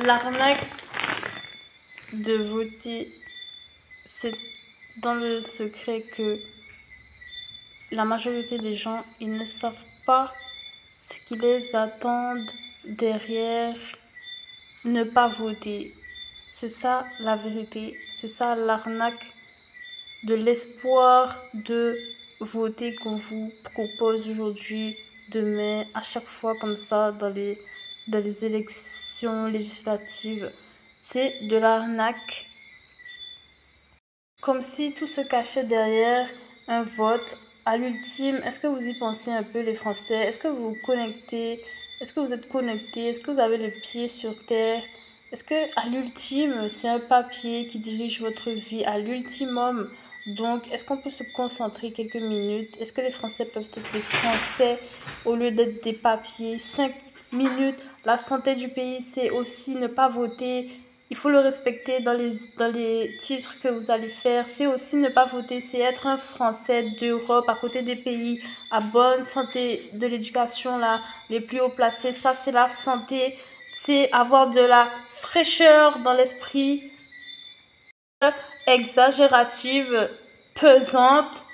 L'arnaque de voter, c'est dans le secret que la majorité des gens, ils ne savent pas ce qui les attend derrière ne pas voter. C'est ça la vérité, c'est ça l'arnaque de l'espoir de voter qu'on vous propose aujourd'hui, demain, à chaque fois comme ça dans les élections législatives. C'est de l'arnaque. Comme si tout se cachait derrière un vote. À l'ultime, est-ce que vous y pensez un peu les Français? Est-ce que vous vous connectez? Est-ce que vous êtes connectés? Est-ce que vous avez les pieds sur terre? Est-ce que à l'ultime, c'est un papier qui dirige votre vie à l'ultimum? Donc, est-ce qu'on peut se concentrer quelques minutes? Est-ce que les Français peuvent être des Français au lieu d'être des papiers? 5 minutes. La santé du pays, c'est aussi ne pas voter. Il faut le respecter dans les titres que vous allez faire. C'est aussi ne pas voter, c'est être un Français d'Europe à côté des pays à bonne santé de l'éducation, là, les plus haut placés. Ça, c'est la santé. C'est avoir de la fraîcheur dans l'esprit, exagérative, pesante,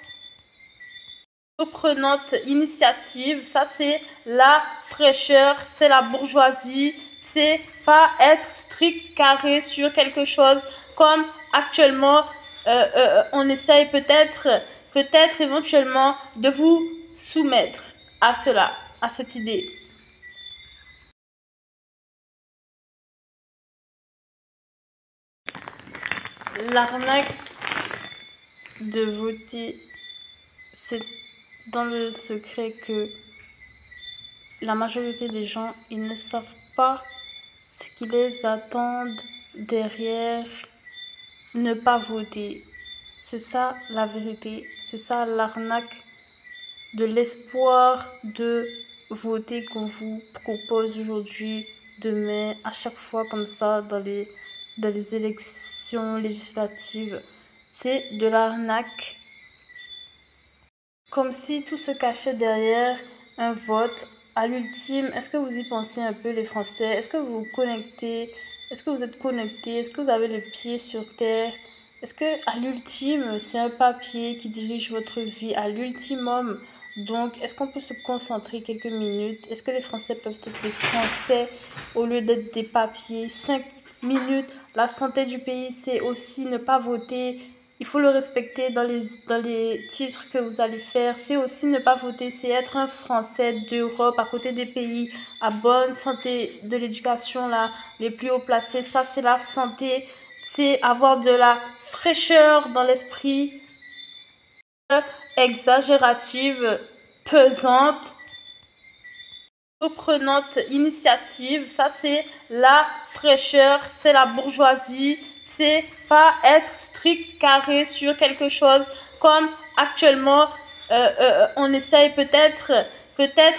surprenante initiative. Ça, c'est la fraîcheur, c'est la bourgeoisie. C'est pas être strict, carré sur quelque chose comme actuellement on essaye peut-être éventuellement de vous soumettre à cela, à cette idée. L'arnaque de voter, c'est dans le secret que la majorité des gens, ils ne savent pas ce qui les attend derrière ne pas voter. C'est ça la vérité, c'est ça l'arnaque de l'espoir de voter qu'on vous propose aujourd'hui, demain, à chaque fois comme ça dans les élections législatives. C'est de l'arnaque. Comme si tout se cachait derrière un vote. À l'ultime, est-ce que vous y pensez un peu les Français? Est-ce que vous vous connectez? Est-ce que vous êtes connectés? Est-ce que vous avez les pieds sur terre? Est-ce que à l'ultime, c'est un papier qui dirige votre vie à l'ultimum? Donc, est-ce qu'on peut se concentrer quelques minutes? Est-ce que les Français peuvent être des Français au lieu d'être des papiers? 5 minutes. La santé du pays, c'est aussi ne pas voter. Il faut le respecter dans les titres que vous allez faire. C'est aussi ne pas voter, c'est être un Français d'Europe à côté des pays à bonne santé de l'éducation, là, les plus haut placés. Ça, c'est la santé. C'est avoir de la fraîcheur dans l'esprit, exagérative, pesante, surprenante initiative. Ça, c'est la fraîcheur, c'est la bourgeoisie. C'est pas être strict, carré sur quelque chose comme actuellement on essaye peut-être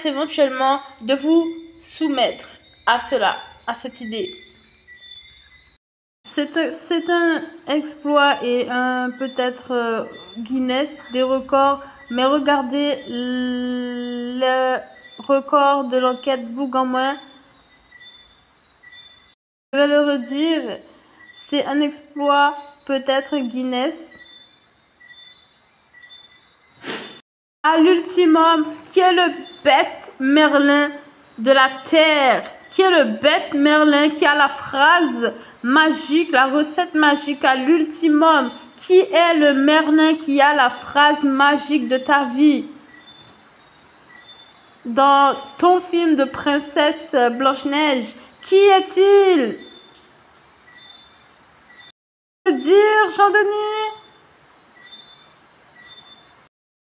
éventuellement de vous soumettre à cela, à cette idée. C'est un exploit et un peut-être Guinness des records, mais regardez le record de l'enquête Bougainville. Je vais le redire, c'est un exploit peut-être Guinness. À l'ultimum, qui est le best Merlin de la Terre? Qui est le best Merlin qui a la phrase magique, la recette magique à l'ultimum? Qui est le Merlin qui a la phrase magique de ta vie? Dans ton film de princesse Blanche-Neige, qui est-il? Dire, Jean-Denis?